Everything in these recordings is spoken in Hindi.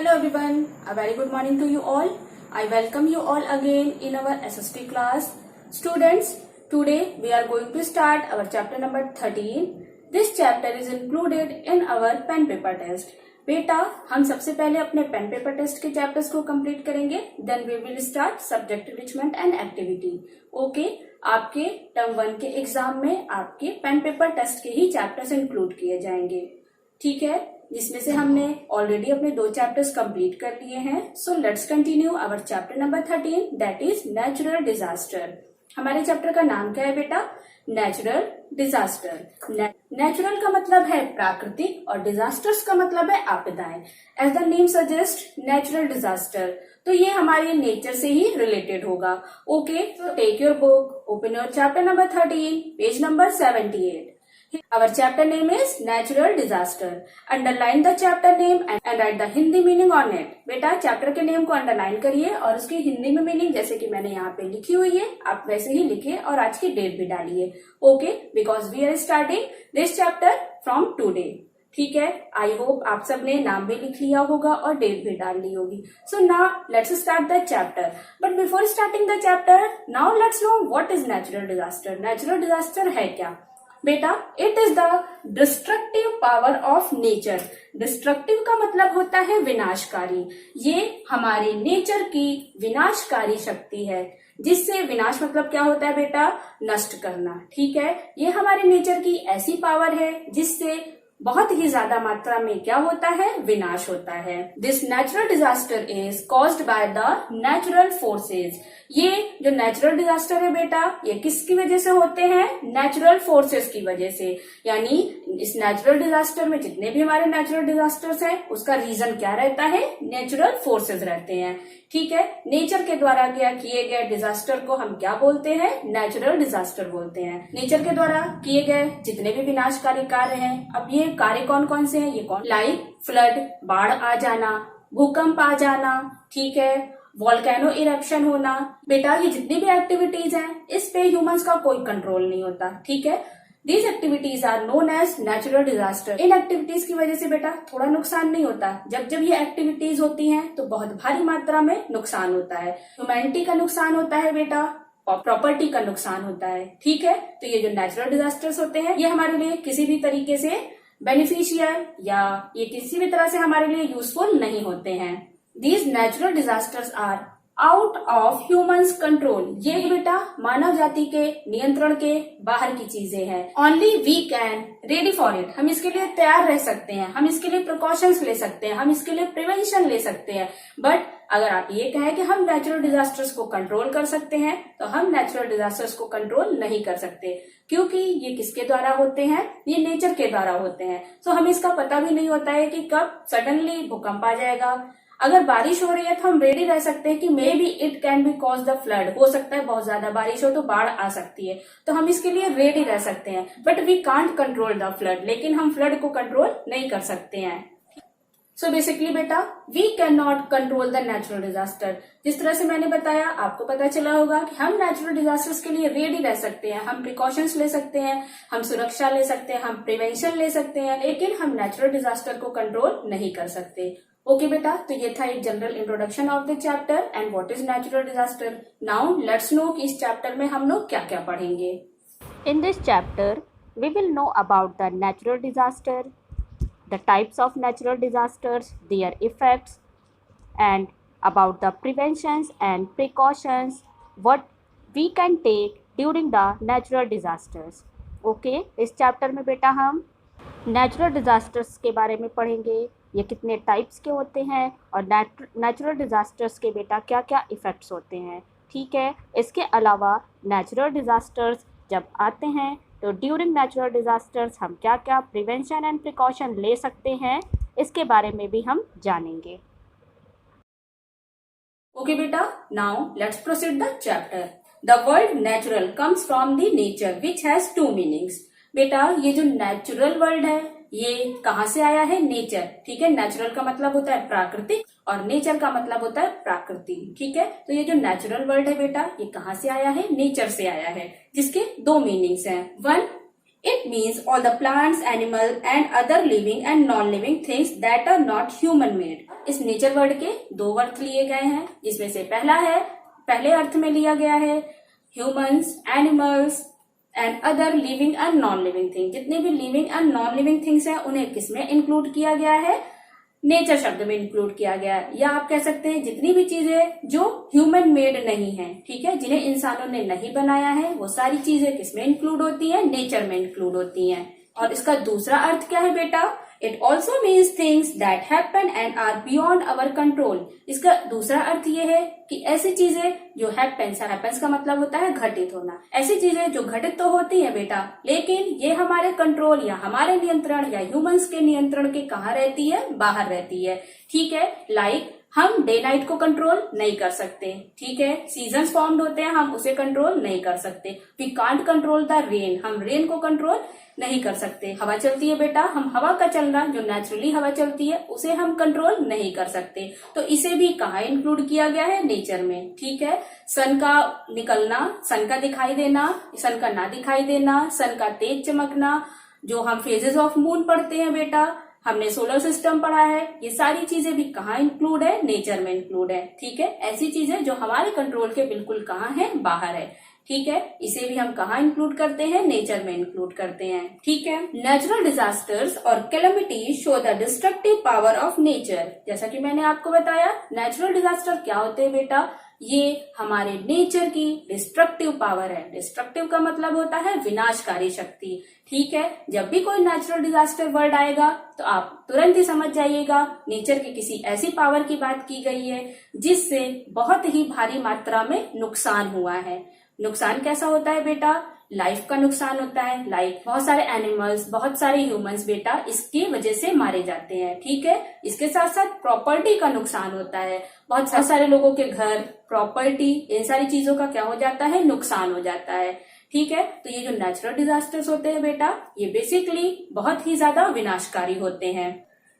Hello everyone, a very good morning to you all. I welcome you all again in our SST class. Students, today we are going to start our chapter number 13. This chapter is included in our pen paper test. बेटा हम सबसे पहले अपने पेन पेपर टेस्ट के चैप्टर्स को कंप्लीट करेंगे, then we will start subject enrichment and activity. Okay, आपके टर्म 1 के एग्जाम में आपके पेन पेपर टेस्ट के ही चैप्टर्स इंक्लूड किए जाएंगे. ठीक है, जिसमें से हमने ऑलरेडी अपने 2 चैप्टर्स कंप्लीट कर लिए हैं. So let's continue our chapter number 13, that is natural disaster. हमारे चैप्टर का नाम क्या है बेटा? Natural disaster. नेचुरल का मतलब है प्राकृतिक और डिजास्टर्स का मतलब है आपदाएं. As the name suggest natural disaster, तो ये हमारे नेचर से ही रिलेटेड होगा. ओके, तो take your book, open your chapter number 13, page number 78. Our chapter name is natural disaster. Underline the chapter name and write the Hindi meaning on it. बेटा चैप्टर के नेम को अंडरलाइन करिए और उसकी हिंदी में मीनिंग जैसे कि मैंने यहाँ पे लिखी हुई है आप वैसे ही लिखिए और आज की डेट भी डालिए. Okay, because we are starting this chapter from today. ठीक है, आई होप आप सब ने नाम भी लिख लिया होगा और डेट भी डाल ली होगी. So now let's start the chapter. But before starting the chapter, now let's know what is natural disaster. Natural disaster है क्या बेटा? It is the destructive power of nature. Destructive का मतलब होता है विनाशकारी. ये हमारे नेचर की विनाशकारी शक्ति है. जिससे विनाश मतलब क्या होता है बेटा? नष्ट करना. ठीक है, ये हमारे नेचर की ऐसी पावर है जिससे बहुत ही ज्यादा मात्रा में क्या होता है? विनाश होता है. This natural disaster is caused by the natural forces. ये जो नेचुरल डिजास्टर है बेटा, ये किसकी वजह से होते हैं? नेचुरल फोर्सेस की वजह से. यानी इस नेचुरल डिजास्टर में जितने भी हमारे नेचुरल डिजास्टर्स हैं उसका रीजन क्या रहता है? नेचुरल फोर्सेस रहते हैं. ठीक है, नेचर के द्वारा क्या किए गए डिजास्टर को हम क्या बोलते हैं? नेचुरल डिजास्टर बोलते हैं. नेचर के द्वारा किए गए जितने भी विनाशकारी कार्य हैं, अब ये कार्य कौन कौन से हैं? ये कौन? लाइक फ्लड, बाढ़ आ जाना, भूकंप आ जाना, ठीक है, वॉल्केनो इरप्शन होना. बेटा ये जितनी भी एक्टिविटीज हैं इस पे ह्यूमंस का कोई कंट्रोल नहीं होता. ठीक है, These activities are known as natural disaster. In activities की वजह से बेटा थोड़ा नुकसान नहीं होता. जब जब ये एक्टिविटीज होती हैं तो बहुत भारी मात्रा में नुकसान होता है. ह्यूमैनिटी का नुकसान होता है बेटा और प्रॉपर्टी का नुकसान होता है. ठीक है, तो ये जो नेचुरल डिजास्टर्स होते हैं ये हमारे लिए किसी भी तरीके से बेनिफिशियल या ये किसी भी तरह से हमारे लिए यूजफुल नहीं होते हैं. These natural disasters are out of humans control. ये बेटा मानव जाति के नियंत्रण के बाहर की चीजें हैं. Only we can ready for it. हम इसके लिए तैयार रह सकते हैं, हम इसके लिए प्रिकॉशंस ले सकते हैं, हम इसके लिए प्रिवेंशन ले सकते हैं. बट अगर आप ये कहें कि हम नेचुरल डिजास्टर्स को कंट्रोल कर सकते हैं तो हम नेचुरल डिजास्टर्स को कंट्रोल नहीं कर सकते. क्योंकि ये किसके द्वारा होते हैं? ये नेचर के द्वारा होते हैं. सो हमें इसका पता भी नहीं होता है कि कब सडनली भूकंप आ जाएगा. अगर बारिश हो रही है तो हम रेडी रह सकते हैं कि may be it can be cause the flood. हो सकता है बहुत ज्यादा बारिश हो तो बाढ़ आ सकती है, तो हम इसके लिए रेडी रह सकते हैं. But we can't control the flood. लेकिन हम फ्लड को कंट्रोल नहीं कर सकते हैं. सो बेसिकली बेटा we can not control the natural disaster. जिस तरह से मैंने बताया आपको पता चला होगा कि हम नेचुरल डिजास्टर्स के लिए रेडी रह सकते हैं, हम प्रिकॉशंस ले सकते हैं, हम सुरक्षा ले सकते हैं, हम प्रिवेंशन ले सकते हैं, लेकिन हम नेचुरल डिजास्टर को कंट्रोल नहीं कर सकते. ओके बेटा, तो ये था एक general introduction of the chapter and what is natural disaster. Now let's no कि इस चैप्टर में हम लोग क्या क्या पढ़ेंगे. In this chapter, we will know about the natural disaster, the types of natural disasters, their effects, and about the preventions and precautions what we can take during the natural disasters. Okay, इस चैप्टर में बेटा हम नेचुरल डिजास्टर्स के बारे में पढ़ेंगे. ये कितने टाइप्स के होते हैं और नेचुरल डिजास्टर्स के बेटा क्या क्या इफ़ेक्ट्स होते हैं. ठीक है, इसके अलावा नेचुरल डिजास्टर्स जब आते हैं तो ड्यूरिंग नेचुरल डिजास्टर्स हम क्या क्या प्रिवेंशन एंड प्रिकॉशन ले सकते हैं इसके बारे में भी हम जानेंगे. ओके बेटा, now let's proceed the chapter. The word natural comes from the nature which has 2 meanings. बेटा ये जो नेचुरल वर्ड है ये कहाँ से आया है? नेचर. ठीक है, नेचुरल का मतलब होता है प्राकृतिक और नेचर का मतलब होता है प्राकृति. ठीक है, तो ये जो नेचुरल वर्ड है बेटा ये कहाँ से आया है? नेचर से आया है, जिसके 2 मीनिंग्स हैं. 1 It means all the plants, animal and other living and non-living things that are not human made. इस नेचर वर्ड के दो अर्थ लिए गए हैं, जिसमें से पहले अर्थ में लिया गया है humans, animals and other living and non living thing. जितने भी living and non living things हैं उन्हें किसमें इंक्लूड किया गया है? नेचर शब्द में इंक्लूड किया गया है। या आप कह सकते हैं जितनी भी चीजें जो ह्यूमन मेड नहीं है, ठीक है, जिन्हें इंसानों ने नहीं बनाया है, वो सारी चीजें किसमें इंक्लूड होती हैं? नेचर में इंक्लूड होती हैं। और इसका दूसरा अर्थ क्या है बेटा? It also means things that happen and are beyond our control. इसका दूसरा अर्थ ये है कि ऐसी चीजें जो हैपन्स का मतलब होता है घटित होना। ऐसी चीजें जो घटित तो होती है बेटा, लेकिन ये हमारे कंट्रोल या हमारे नियंत्रण या ह्यूमंस के नियंत्रण के कहाँ रहती है? बाहर रहती है। ठीक है, लाइक हम डे नाइट को कंट्रोल नहीं कर सकते, ठीक है, सीजन्स फॉर्म्ड होते हैं, हम उसे कंट्रोल नहीं कर सकते। We can't control the rain, हम रेन को कंट्रोल नहीं कर सकते। हवा चलती है बेटा, हम हवा का चलना, जो नेचुरली हवा चलती है, उसे हम कंट्रोल नहीं कर सकते। तो इसे भी कहाँ इंक्लूड किया गया है? नेचर में। ठीक है, सन का निकलना, सन का दिखाई देना, सन का ना दिखाई देना, सन का तेज चमकना, जो हम फेजेस ऑफ मून पढ़ते हैं बेटा, हमने सोलर सिस्टम पढ़ा है, ये सारी चीजें भी कहाँ इंक्लूड है? नेचर में इंक्लूड है। ठीक है, ऐसी चीजें जो हमारे कंट्रोल के बिल्कुल कहाँ है? बाहर है। ठीक है, इसे भी हम कहाँ इंक्लूड करते हैं? नेचर में इंक्लूड करते हैं। ठीक है, नेचुरल डिजास्टर्स और calamities show the destructive power of nature. जैसा कि मैंने आपको बताया, नेचुरल डिजास्टर क्या होते हैं बेटा? ये हमारे नेचर की डिस्ट्रक्टिव पावर है। डिस्ट्रक्टिव का मतलब होता है विनाशकारी शक्ति। ठीक है, जब भी कोई नेचुरल डिजास्टर वर्ड आएगा तो आप तुरंत ही समझ जाइएगा नेचर की किसी ऐसी पावर की बात की गई है जिससे बहुत ही भारी मात्रा में नुकसान हुआ है। नुकसान कैसा होता है बेटा? लाइफ का नुकसान होता है, लाइक बहुत सारे एनिमल्स, बहुत सारे ह्यूमंस बेटा इसकी वजह से मारे जाते हैं। ठीक है, इसके साथ साथ प्रॉपर्टी का नुकसान होता है, बहुत सारे लोगों के घर, प्रॉपर्टी, इन सारी चीजों का क्या हो जाता है? नुकसान हो जाता है। ठीक है, तो ये जो नेचुरल डिजास्टर्स होते हैं बेटा, ये बेसिकली बहुत ही ज्यादा विनाशकारी होते हैं।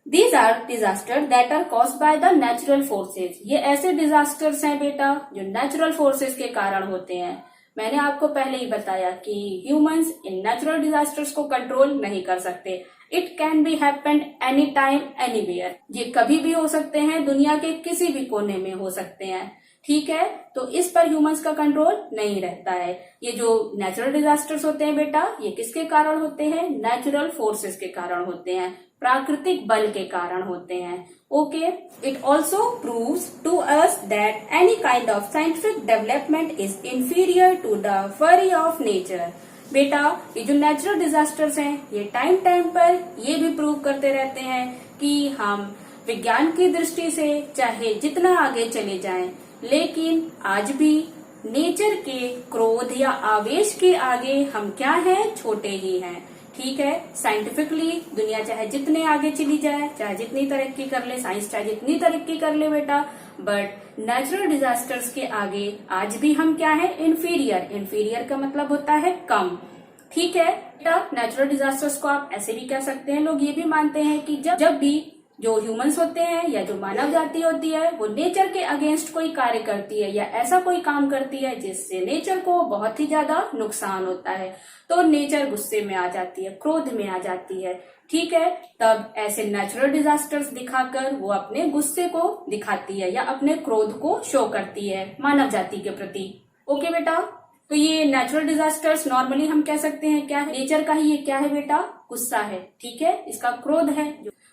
These are disasters that are caused by the natural forces। ये ऐसे डिजास्टर्स हैं बेटा जो नेचुरल फोर्सेस के कारण होते हैं। मैंने आपको पहले ही बताया कि ह्यूमंस इन नेचुरल डिजास्टर्स को कंट्रोल नहीं कर सकते। It can be happened any time anywhere. ये कभी भी हो सकते हैं, दुनिया के किसी भी कोने में हो सकते हैं। ठीक है, तो इस पर ह्यूमंस का कंट्रोल नहीं रहता है। ये जो नेचुरल डिजास्टर्स होते हैं बेटा, ये किसके कारण होते हैं? नेचुरल फोर्सेस के कारण होते हैं, प्राकृतिक बल के कारण होते हैं। Okay, it also proves to us that any kind of scientific development is inferior to the fury of nature. बेटा, ये जो नेचुरल डिजास्टर्स हैं, ये टाइम पर ये भी प्रूव करते रहते हैं कि हम विज्ञान की दृष्टि से चाहे जितना आगे चले जाएं, लेकिन आज भी नेचर के क्रोध या आवेश के आगे हम क्या हैं? छोटे ही हैं। ठीक है, साइंटिफिकली दुनिया चाहे जितने आगे चली जाए, चाहे जितनी तरक्की कर ले, साइंस चाहे जितनी तरक्की कर ले बेटा, बट नेचुरल डिजास्टर्स के आगे आज भी हम क्या है? इंफीरियर। इंफीरियर का मतलब होता है कम। ठीक है बेटा, नेचुरल डिजास्टर्स को आप ऐसे भी कह सकते हैं, लोग ये भी मानते हैं कि जब भी जो ह्यूमंस होते हैं या जो मानव जाति होती है वो नेचर के अगेंस्ट कोई कार्य करती है या ऐसा कोई काम करती है जिससे नेचर को बहुत ही ज्यादा नुकसान होता है, तो नेचर गुस्से में आ जाती है, क्रोध में आ जाती है। ठीक है, तब ऐसे नेचुरल डिजास्टर्स दिखाकर वो अपने गुस्से को दिखाती है या अपने क्रोध को शो करती है मानव जाति के प्रति। ओके बेटा, तो ये नेचुरल डिजास्टर्स नॉर्मली हम कह सकते हैं क्या है? नेचर का ही ये क्या है बेटा? गुस्सा है। ठीक है, इसका क्रोध है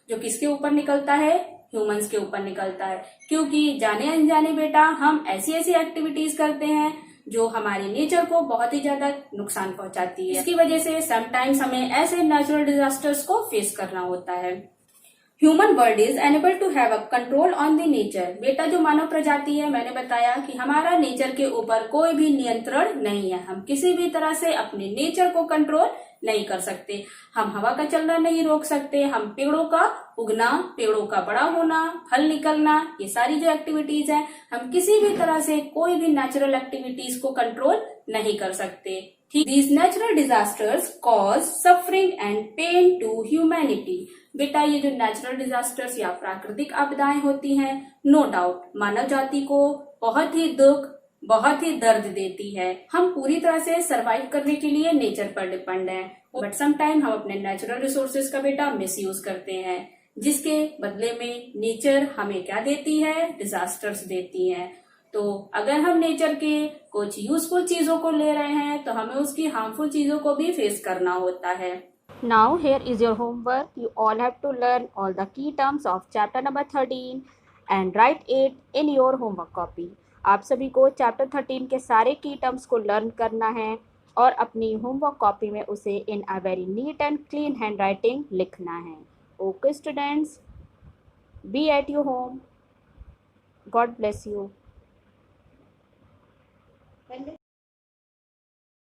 जो किसके ऊपर निकलता है? ह्यूमंस के ऊपर निकलता है, क्योंकि जाने अनजाने बेटा हम ऐसी एक्टिविटीज करते हैं जो हमारे नेचर को बहुत ही ज्यादा नुकसान पहुंचाती है। इसकी वजह से समटाइम्स हमें ऐसे नेचुरल डिजास्टर्स को फेस करना होता है। Human world is unable to have a control on the nature. बेटा, जो मानव प्रजाति है, मैंने बताया कि हमारा नेचर के ऊपर कोई भी नियंत्रण नहीं है। हम किसी भी तरह से अपने नेचर को कंट्रोल नहीं कर सकते। हम हवा का चलना नहीं रोक सकते, हम पेड़ों का उगना, पेड़ों का बड़ा होना, फल निकलना, ये सारी जो एक्टिविटीज है, हम किसी भी तरह से कोई भी नेचुरल एक्टिविटीज को कंट्रोल नहीं कर सकते। These natural disasters cause suffering and pain to humanity। बेटा, ये जो नेचुरल डिजास्टर्स या प्राकृतिक आपदाएं होती हैं, नो डाउट मानव जाति को बहुत ही दुख, बहुत ही दर्द देती है। हम पूरी तरह से सरवाइव करने के लिए नेचर पर डिपेंड हैं, बट समटाइम हम अपने नेचुरल रिसोर्सेज का बेटा मिसयूज करते हैं, जिसके बदले में नेचर हमें क्या देती है, डिजास्टर्स देती है। तो अगर हम नेचर के कुछ यूजफुल चीजों को ले रहे हैं तो हमें उसकी हार्मफुल चीजों को भी फेस करना होता है। Now here is your homework. You all have to learn all the key terms of chapter number 13 and write it in your homework copy. आप सभी को चैप्टर 13 के सारे की टर्म्स को लर्न करना है और अपनी होमवर्क कॉपी में उसे in a very neat and clean handwriting लिखना है। Okay students, be at your home. God bless you.